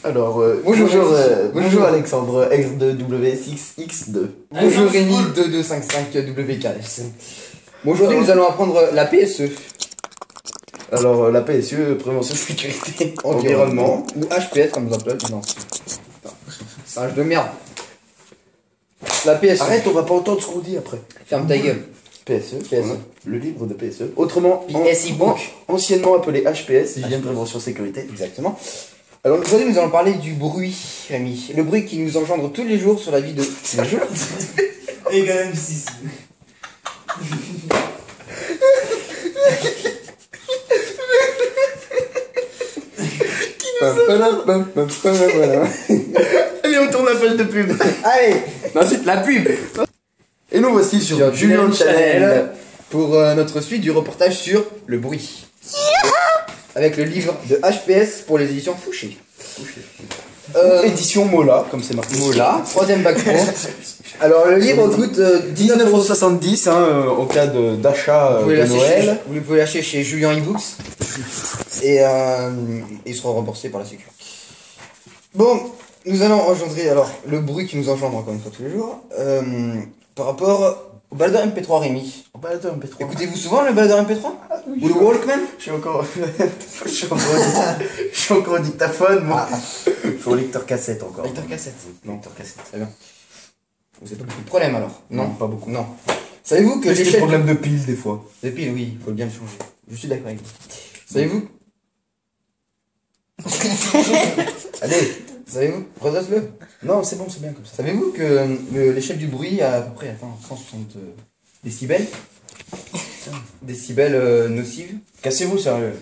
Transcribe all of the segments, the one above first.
Alors, Bonjour, bonjour Alexandre, X2W6X2. Bonjour Rémi 2255WKS. Bon, aujourd'hui nous allons apprendre la PSE. Alors, la PSE, prévention sécurité environnement. Ou HPS comme nous appelons. Non. Singe de merde. La PSE. Arrête, on va pas entendre ce qu'on dit après. Ferme ta gueule. PSE, PSE. ouais, le livre de PSE. Autrement, PSI Book. anciennement appelé HPS, hygiène, prévention sécurité. Exactement. Alors aujourd'hui nous allons parler du bruit, Rémi. Le bruit qui nous engendre tous les jours sur la vie de tous les jours. Et quand même 6. Allez, on tourne la page de pub. Allez, ensuite la pub. Et nous voici sur Julien Channel. Pour notre suite du reportage sur le bruit. Avec le livre de HPS pour les éditions Fouché. Édition Mola, comme c'est marqué. Mola, 3ème bac pro. Alors le livre coûte 19,70 hein, au cas d'achat de Noël. Vous pouvez l'acheter chez Julien eBooks. Et il sera remboursé par la sécu. Bon, nous allons engendrer alors le bruit qui nous engendre encore une fois tous les jours. Par rapport au baladeur MP3 Rémi. Au baladeur MP3. Écoutez-vous souvent le baladeur MP3 Oui, ou le Walkman? Je suis encore au dictaphone, moi. Je suis au lecteur cassette encore. Lecteur cassette. Non, lecteur cassette. Très bien. Vous avez pas beaucoup de problèmes alors? Non, pas beaucoup. Non. Savez-vous que J'ai des l'échelle problèmes de pile des fois. de pile, oui, il faut bien le changer. Je suis d'accord avec vous. Savez-vous? Allez, savez-vous? Redresse-le. Non, c'est bon, c'est bien comme ça. Savez-vous que l'échelle du bruit a à peu près 160 décibels? Décibels nocives. Cassez-vous, sérieux.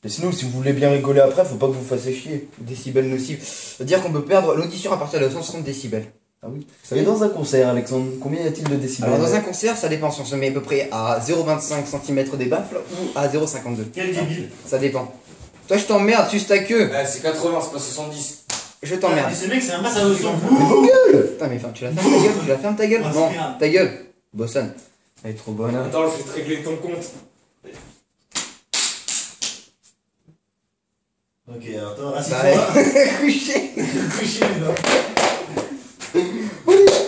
Et sinon, si vous voulez bien rigoler après, faut pas que vous vous fassiez chier. Décibels nocives. C'est-à-dire qu'on peut perdre l'audition à partir de 160 décibels. Ah oui. Et dans un concert, Alexandre, combien y a-t-il de décibels? Alors dans un concert, ça dépend si on se met à peu près à 0,25 cm des baffles ou à 0,52. Quel débile. Ça dépend. Toi je t'emmerde, suce ta queue. C'est 80, c'est pas 70. Je t'emmerde. Ce mec, c'est un masse à leçon. Putain mais tu la fermes ta gueule, tu la fermes ta gueule. Ah, Non, c'est grave. ta gueule. Bossonne. Elle est trop bonne. Attends, je vais te régler ton compte. Ok, alors toi, Pareil. assis-toi. Couché. Couché, là.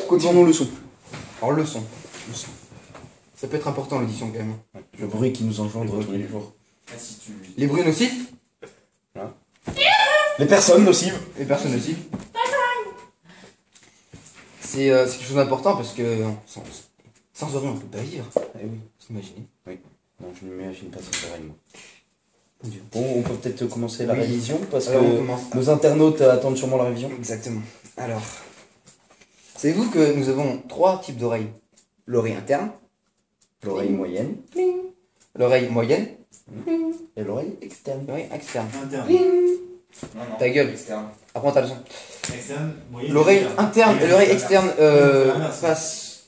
Continuons le son. Alors le son. Ça peut être important l'audition quand même. Le bruit qui nous engendre tous les jours. Ah, si tu... Les bruits nocifs, Les personnes nocives. les personnes nocives. C'est quelque chose d'important parce que sans oreille on ne peut pas vivre. Eh oui. Vous imaginez? Non, je ne m'imagine pas sans oreille, moi. Mon Dieu. Bon, on peut peut-être commencer la Oui. révision parce Alors, on que commence. nos internautes attendent sûrement la révision. Exactement. Alors, savez-vous que nous avons 3 types d'oreilles? L'oreille interne, L'oreille moyenne l'oreille moyenne, et l'oreille externe. l'oreille externe. Interne. Non, non. Ta gueule. Externe. Apprends ta leçon. Externe. moyenne, L'oreille interne. interne et l'oreille externe L'inverse. passe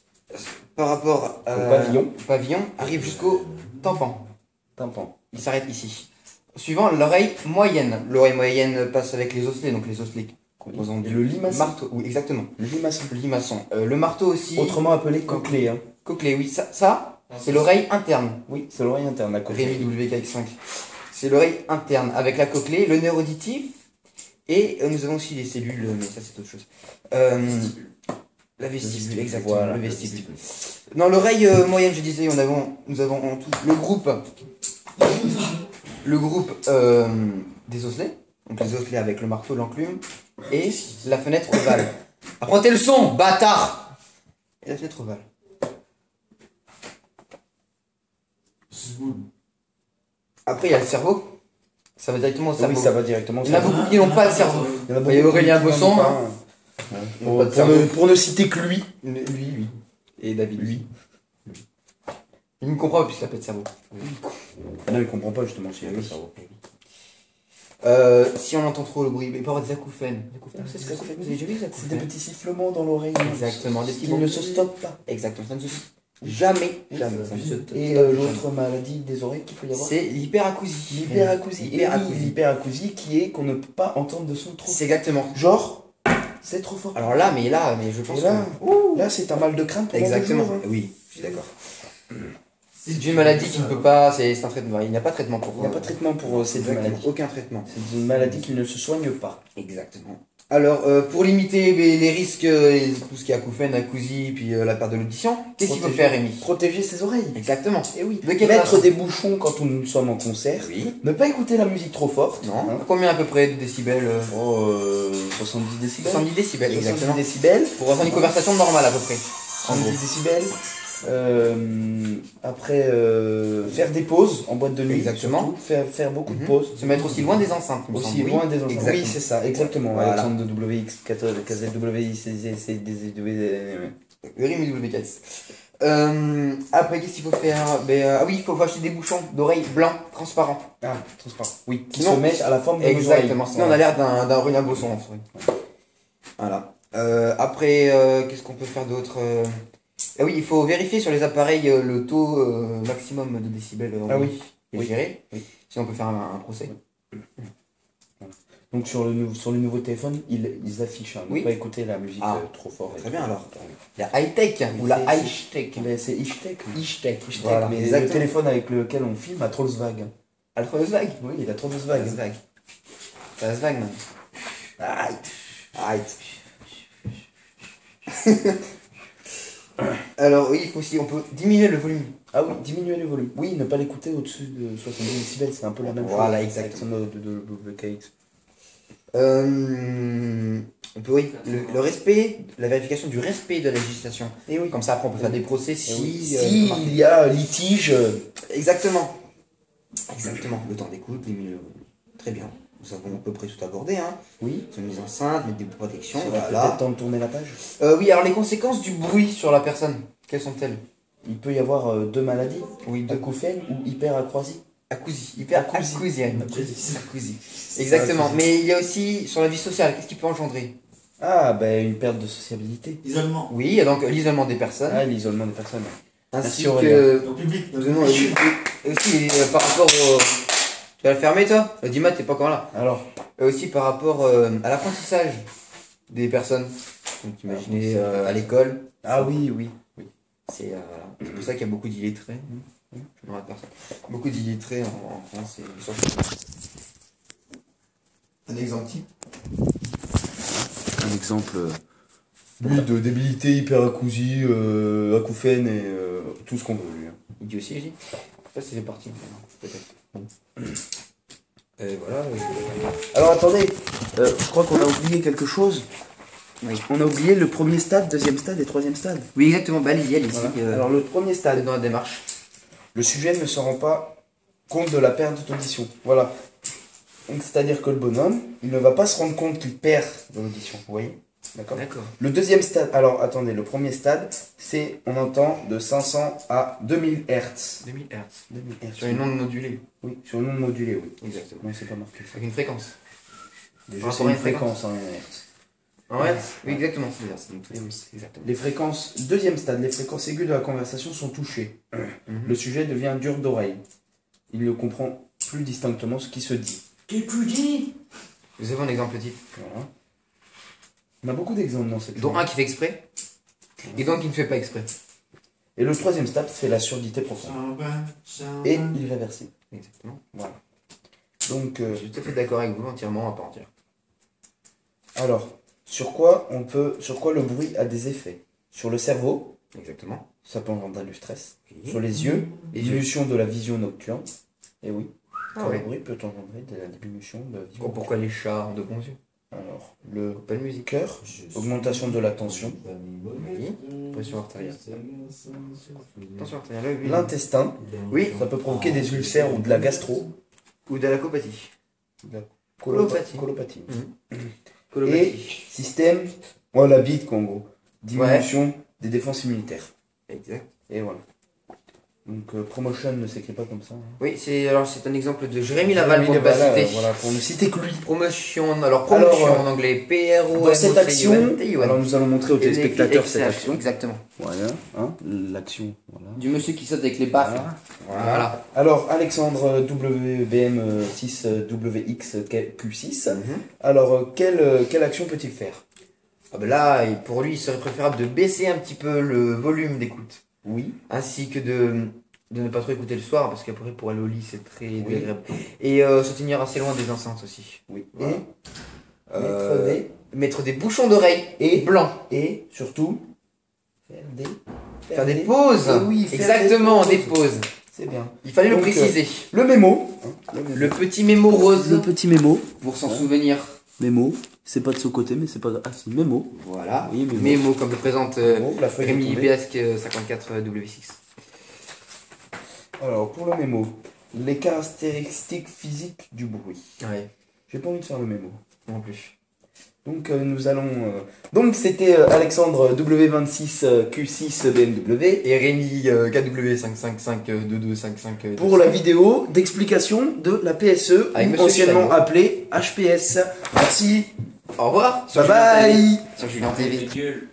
par rapport Au pavillon. arrive jusqu'au tympan. Tympan. Il s'arrête ici. Suivant l'oreille moyenne. L'oreille moyenne passe avec les osselets, donc les osselets composant Et le limaçon. marteau. Oui, exactement. Le limaçon. Le limaçon. Le marteau aussi. Autrement appelé cochlée. Hein. Cochlée, oui. Ça c'est l'oreille interne. Oui, c'est l'oreille interne à côté. Rémi WKX5. C'est l'oreille interne avec la cochlée, le nerf auditif et nous avons aussi les cellules, mais ça c'est autre chose. La vestibule, exactement. Voilà, le vestibule. Dans l'oreille moyenne, je disais, nous avons en tout le groupe des osselets, donc les osselets avec le marteau, l'enclume et la fenêtre ovale. Apprends tes leçons, bâtard. Et la fenêtre ovale. Après, il y a le cerveau. Ça va directement au cerveau. Oui, ça va directement au Il y en a cerveau. beaucoup qui n'ont pas de cerveau. Il y en a Il y a beaucoup Aurélien qui n'en ont Bosson. pas. Ouais. Pas de cerveau. Pour ne citer que lui. Lui. Et David. Lui. Il me comprend puisqu'il n'a pas de cerveau. Ah non, il comprend pas justement s'il a pas de cerveau. Si on entend trop le bruit, il peut y avoir des acouphènes. C'est ce que ça fait. Vous avez déjà vu les C'est des acouphènes? petits sifflements dans l'oreille. Exactement, des petits Qui ne se stoppent pas. Exactement, ça ne se jamais. Jamais. Ça ne se Et l'autre maladie des oreilles qu'il peut y avoir, C'est l'hyperacousie. l'hyperacousie. Et oui, L'hyperacousie. l'hyperacousie qui est qu'on ne peut pas entendre de son trop. C'est exactement. Genre, c'est trop fort. Alors là, mais je pense Et là, que... là c'est un mal de crâne pour Exactement. le jour, hein. Oui, je suis d'accord. C'est une maladie qui ne peut pas. C'est un traitement. Il n'y a pas de traitement pour. Il n'y a pas de traitement pour cette Exactement. maladie. Aucun traitement. C'est une maladie qui ne se soigne pas. Exactement. Alors, pour limiter les risques, tout ce qui est acouphène, acousie, puis la perte de l'audition, qu'est-ce qu'il faut faire, Rémi? Protéger ses oreilles. Exactement. Et oui. De quelle Mettre façon? des bouchons quand nous sommes en concert. Oui. Ne pas écouter la musique trop forte. Non. Hein. Combien à peu près de décibels 70 décibels. 70 décibels, 70 exactement. décibels. Pour avoir une conversation normale à peu près. En 70 gros. décibels. Après, faire des pauses en boîte de nuit. Exactement. Surtout. Faire beaucoup de pauses. Se mettre aussi loin des enceintes. il me Aussi semble. loin des enceintes. Exactement. Oui, c'est ça, exactement. Voilà. Alexandre de WX, 14, KZWI, Rémi WKS. Après, qu'est-ce qu'il faut faire? Ah oui, il faut acheter des bouchons d'oreilles blancs, transparents. Ah, transparent. Oui, qui Sinon- se mèche à la forme de nos Exactement. oreilles. Sinon, on a l'air d'un Runa Bosson en vrai. Voilà. Après, qu'est-ce qu'on peut faire d'autre? Ah oui, il faut vérifier sur les appareils le taux maximum de décibels en Ah bruit oui. qui est Oui. géré. Oui. Sinon, on peut faire un procès. Donc sur le nouveau téléphone, ils affichent. Hein, Oui. ne pas écouter la musique Ah. trop fort. Très bien alors. La high-tech ou la high-tech. C'est Ishtech. Ishtech. Voilà. Mais Exactement. le téléphone avec lequel on filme a trop de vagues. Alphonse-Vague. Oui, il a trop de vagues. Vague. Ça se vague, man. Aïe. Alors oui, il faut aussi, on peut diminuer le volume. Ah oui, diminuer le volume. Oui, ne pas l'écouter au-dessus de 70 décibels, c'est un peu la même chose. Voilà, exactement. Avec son de WKX. On peut, oui, le respect, la vérification du respect de la législation. Et oui. Comme ça, après, on peut faire des procès Si, si... il y a litige. Exactement. Exactement. Le temps d'écoute, les milieux. Très bien. Nous avons à peu près tout abordé, hein. Oui. Sur une mise enceinte, mettre des protections, Ça va voilà. peut-être temps de tourner la page. Oui, alors les conséquences du bruit sur la personne, quelles sont-elles? Il peut y avoir deux maladies, Oui, acouphène ou hyperacroisie. Acousie, hyper Acousie. acousie. Exactement. Mais il y a aussi sur la vie sociale, qu'est-ce qui peut engendrer? Ah, ben une perte de sociabilité. Isolement. Oui, il y a donc l'isolement des personnes, Ah, l'isolement des personnes. ainsi merci, Aurélien. que Au public. et aussi par rapport au... Tu vas le fermer toi? Dis-moi, t'es pas encore là. Alors, Aussi par rapport à l'apprentissage des personnes. Donc imaginez à l'école, ah oui, oui. c'est voilà. C'est pour ça qu'il y a beaucoup d'illettrés. Je me rappelle personne. Beaucoup d'illettrés en France et surtout. Un exemple type. Un exemple de débilité, hyperacousie, acouphène et tout ce qu'on veut lui. Idiotie. Ça c'est parti. Peut-être. Bon. Voilà. Alors attendez, je crois qu'on a oublié quelque chose. Oui. On a oublié le premier stade, deuxième stade et troisième stade. Oui, exactement. Bah, allez-y. Voilà. Alors le premier c'est stade, dans la démarche. le sujet ne se rend pas compte de la perte d'audition. Voilà. Donc c'est-à-dire que le bonhomme, il ne va pas se rendre compte qu'il perd de l'audition. Vous voyez? D'accord. D'accord. Le deuxième stade, alors attendez, le premier stade, c'est on entend de 500 à 2000 Hz. 2000 Hz. 2000 Hz. Sur une onde modulée. Oui, sur une onde modulée, oui. Exactement. Non, c'est pas marqué. Avec une fréquence. Déjà, Par c'est rapport à une une fréquence en Hz. En Hz. Oui, exactement. C'est une fréquence. Exactement. Les fréquences, deuxième stade, les fréquences aiguës de la conversation sont touchées. Le sujet devient dur d'oreille. Il ne comprend plus distinctement ce qui se dit. Qu'est-ce que tu dis? Vous avez un exemple type. Voilà. On a beaucoup d'exemples dans cette Dont journée. un qui fait exprès et donc qui ne fait pas exprès. Et le troisième stade, c'est la surdité profonde. Et irréversible. Exactement. Voilà. Donc, Je suis tout à fait d'accord avec vous, entièrement à part entière. alors, sur quoi le bruit a des effets? Sur le cerveau, Exactement. ça peut engendrer du stress. Oui. Sur les yeux, Les yeux. diminution de la vision nocturne. Et oui, Ah le ouais. bruit peut engendrer de la diminution de la vision. Pourquoi les chats ont de bons yeux? Alors, le Pas de musique. cœur, augmentation de la tension. Oui. Pression artérielle. Attention artérielle. Oui. L'intestin, Oui. ça peut provoquer des ulcères ou de la gastro. Ou de la copathie. De la Colopathie. colopathie. Et Colopathie. système, la bite quoi en gros. Diminution des défenses immunitaires. Exact. Et voilà. Donc promotion ne s'écrit pas comme ça. Hein. Oui, c'est un exemple de Jérémy Laval pour ne Jérémy pas Laval, citer. voilà, pour ne citer que lui. Promotion en anglais, PRO. Dans cette action, alors nous allons montrer aux téléspectateurs cette action. Exactement. Voilà, hein, l'action. Voilà. Du monsieur qui saute avec les baffes. Voilà. Alors Alexandre WBM 6WX Q6. Mhm. Alors quelle action peut-il faire? Ah ben là, pour lui, il serait préférable de baisser un petit peu le volume d'écoute. Oui. Ainsi que de de ne pas trop écouter le soir parce qu'après pour aller au lit c'est très désagréable. Et se tenir assez loin des enceintes aussi. Oui. Voilà. Et Mettre des bouchons d'oreilles Et- blancs. et surtout, Faire des pauses. Eh oui, faire Exactement, des des pauses. pauses. C'est bien. Il fallait Donc, le préciser. Le mémo. Le petit mémo rose Le petit mémo. pour s'en souvenir. Mémo. C'est pas de ce côté, mais c'est pas grave. Ah, c'est mémo. Voilà. Oui, mémo. Mémo comme le présente La feuille est Rémi tombée. Béasque 54W6. Alors, pour le mémo, les caractéristiques physiques du bruit. Ouais, J'ai pas envie de faire le mémo. non plus. Donc, nous allons. Donc, c'était Alexandre W26 Q6 BMW Et Rémi KW5552255. pour la vidéo d'explication de la PSE, Avec ou Monsieur anciennement Chaillot. appelée HPS. Merci. Au revoir. Bye bye. Sur Julien TV. Gueule.